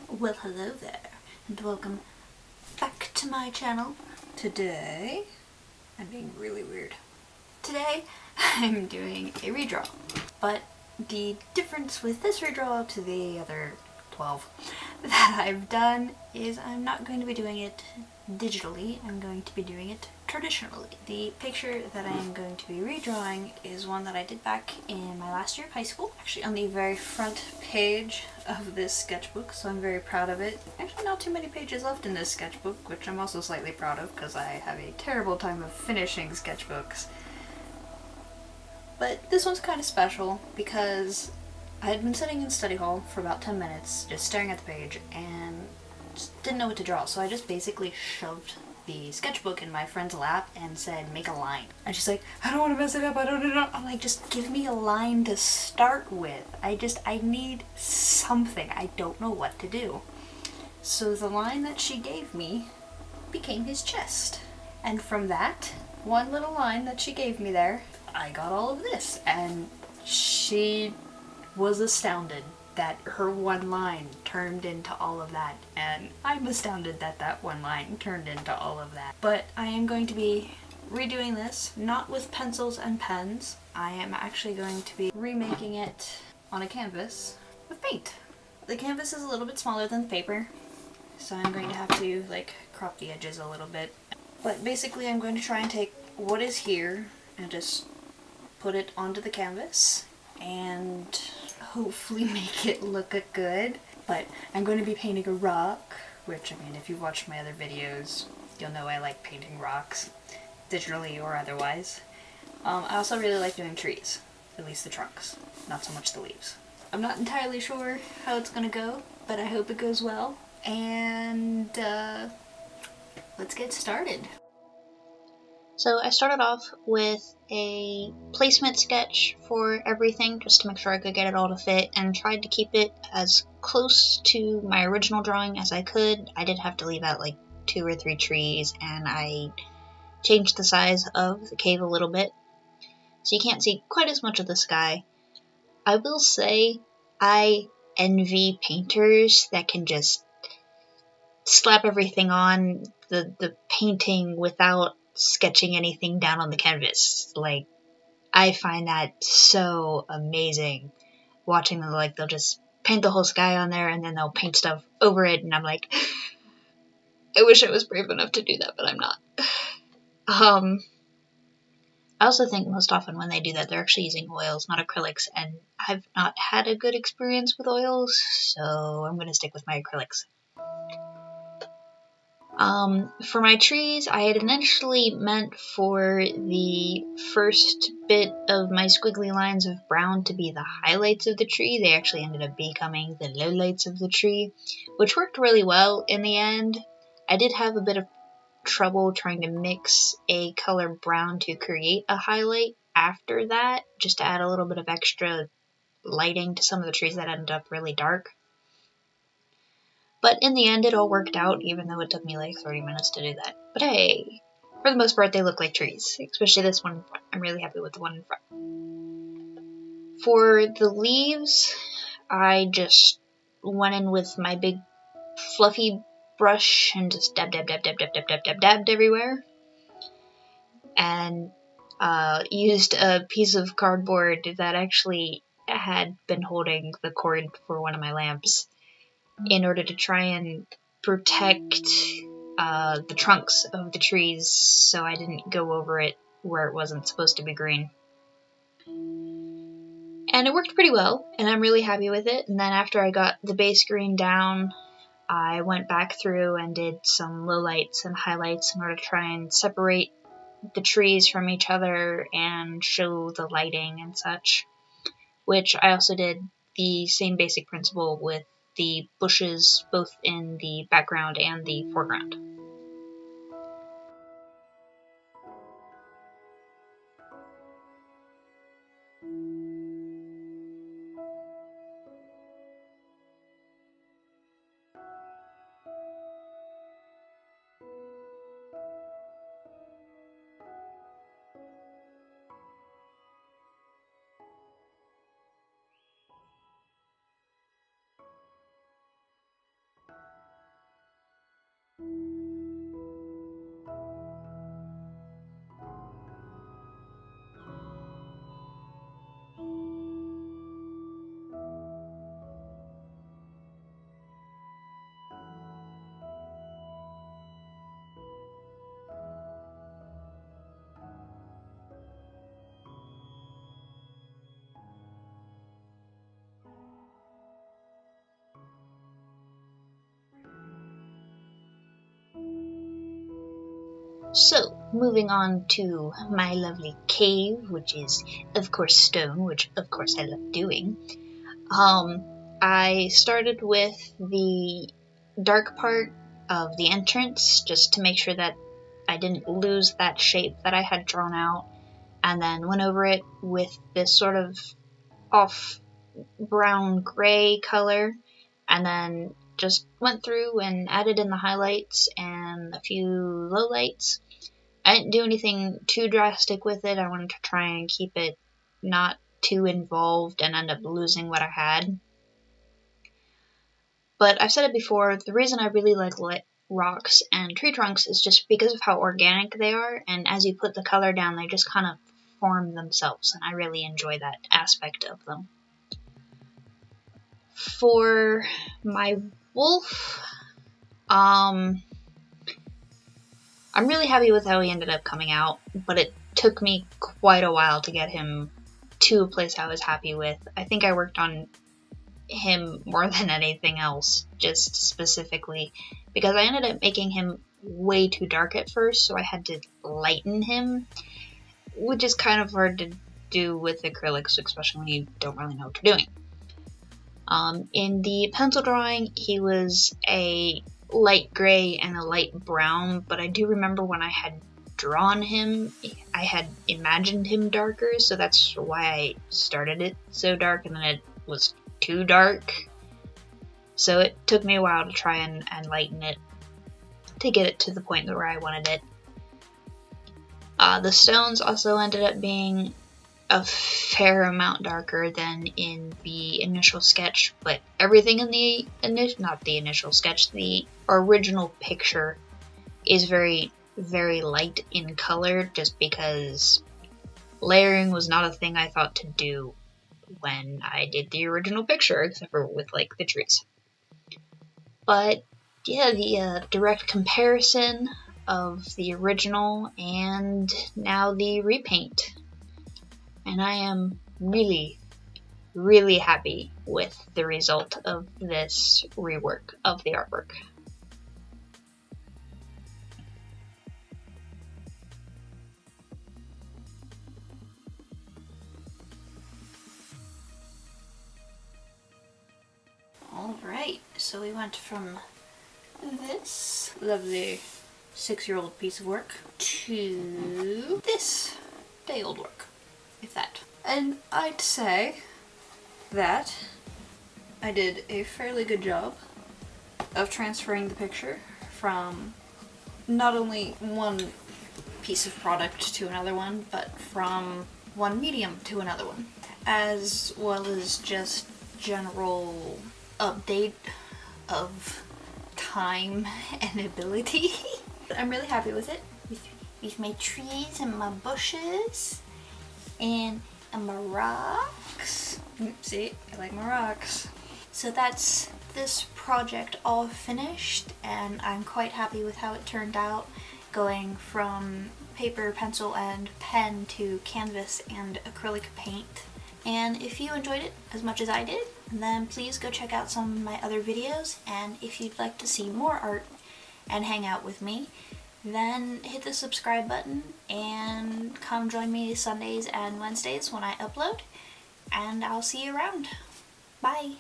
Well, hello there, and welcome back to my channel. Today, I'm being really weird. Today, I'm doing a redraw, but the difference with this redraw to the other 12 that I've done is I'm not going to be doing it digitally, I'm going to be doing it traditionally. The picture that I am going to be redrawing is one that I did back in my last year of high school, actually on the very front page of this sketchbook, so I'm very proud of it. Actually not too many pages left in this sketchbook, which I'm also slightly proud of because I have a terrible time of finishing sketchbooks. But this one's kind of special because I had been sitting in study hall for about 10 minutes just staring at the page and just didn't know what to draw, so I just basically shoved the sketchbook in my friend's lap and said, make a line. And she's like, I don't want to mess it up, I don't know. I'm like, just give me a line to start with. I need something. I don't know what to do. So the line that she gave me became his chest. And from that one little line that she gave me there, I got all of this. And she was astounded that her one line turned into all of that, and I'm astounded that that one line turned into all of that. But I am going to be redoing this, not with pencils and pens. I am actually going to be remaking it on a canvas with paint. The canvas is a little bit smaller than the paper, so I'm going to have to like crop the edges a little bit. But basically I'm going to try and take what is here and just put it onto the canvas and hopefully make it look good. But I'm going to be painting a rock, which, I mean, if you've watched my other videos, you'll know I like painting rocks, digitally or otherwise. I also really like doing trees, at least the trunks, not so much the leaves. I'm not entirely sure how it's going to go, but I hope it goes well, and let's get started. So I started off with a placement sketch for everything just to make sure I could get it all to fit, and tried to keep it as close to my original drawing as I could. I did have to leave out like 2 or 3 trees, and I changed the size of the cave a little bit so you can't see quite as much of the sky. I will say I envy painters that can just slap everything on the painting without sketching anything down on the canvas. Like, I find that so amazing watching them. Like, they'll just paint the whole sky on there and then they'll paint stuff over it, and I'm like, I wish I was brave enough to do that, but I'm not. I also think most often when they do that, they're actually using oils, not acrylics, and I've not had a good experience with oils, so I'm going to stick with my acrylics. For my trees, I had initially meant for the first bit of my squiggly lines of brown to be the highlights of the tree. They actually ended up becoming the lowlights of the tree, which worked really well in the end. I did have a bit of trouble trying to mix a color brown to create a highlight after that, just to add a little bit of extra lighting to some of the trees that ended up really dark. But in the end, it all worked out, even though it took me like 30 minutes to do that. But hey, for the most part, they look like trees, especially this one in front. I'm really happy with the one in front. For the leaves, I just went in with my big fluffy brush and just dabbed everywhere. And used a piece of cardboard that actually had been holding the cord for one of my lamps in order to try and protect the trunks of the trees so I didn't go over it where it wasn't supposed to be green. And it worked pretty well, and I'm really happy with it. And then after I got the base green down, I went back through and did some lowlights and highlights in order to try and separate the trees from each other and show the lighting and such, which I also did the same basic principle with the bushes both in the background and the foreground. So, moving on to my lovely cave, which is, of course, stone, which, of course, I love doing. I started with the dark part of the entrance, just to make sure that I didn't lose that shape that I had drawn out, and then went over it with this sort of off brown gray color, and then just went through and added in the highlights and a few lowlights. I didn't do anything too drastic with it. I wanted to try and keep it not too involved and end up losing what I had. But I've said it before, the reason I really like rocks and tree trunks is just because of how organic they are, and as you put the color down, they just kind of form themselves, and I really enjoy that aspect of them. For my wolf, I'm really happy with how he ended up coming out, but it took me quite a while to get him to a place I was happy with. I think I worked on him more than anything else, just specifically because I ended up making him way too dark at first, so I had to lighten him, which is kind of hard to do with acrylics, especially when you don't really know what you're doing. In the pencil drawing, he was a light gray and a light brown, but I do remember when I had drawn him, I had imagined him darker, so that's why I started it so dark, and then it was too dark. So it took me a while to try and lighten it to get it to the point where I wanted it. The stones also ended up being a fair amount darker than in the initial sketch, but everything in the original picture is very, very light in color, just because layering was not a thing I thought to do when I did the original picture, except for with like the trees. But yeah, the direct comparison of the original and now the repaint, and I am really, really happy with the result of this rework of the artwork. Alright, so we went from this lovely 6-year-old piece of work to this day-old work, if that. And I'd say that I did a fairly good job of transferring the picture from not only one piece of product to another one, but from one medium to another one, as well as just general update of time and ability. I'm really happy with it, with my trees and my bushes and my rocks. See, I like my rocks. So that's this project all finished, and I'm quite happy with how it turned out, going from paper, pencil, and pen to canvas and acrylic paint. And if you enjoyed it as much as I did, then please go check out some of my other videos, and if you'd like to see more art and hang out with me, then hit the subscribe button and come join me Sundays and Wednesdays when I upload, and I'll see you around. Bye!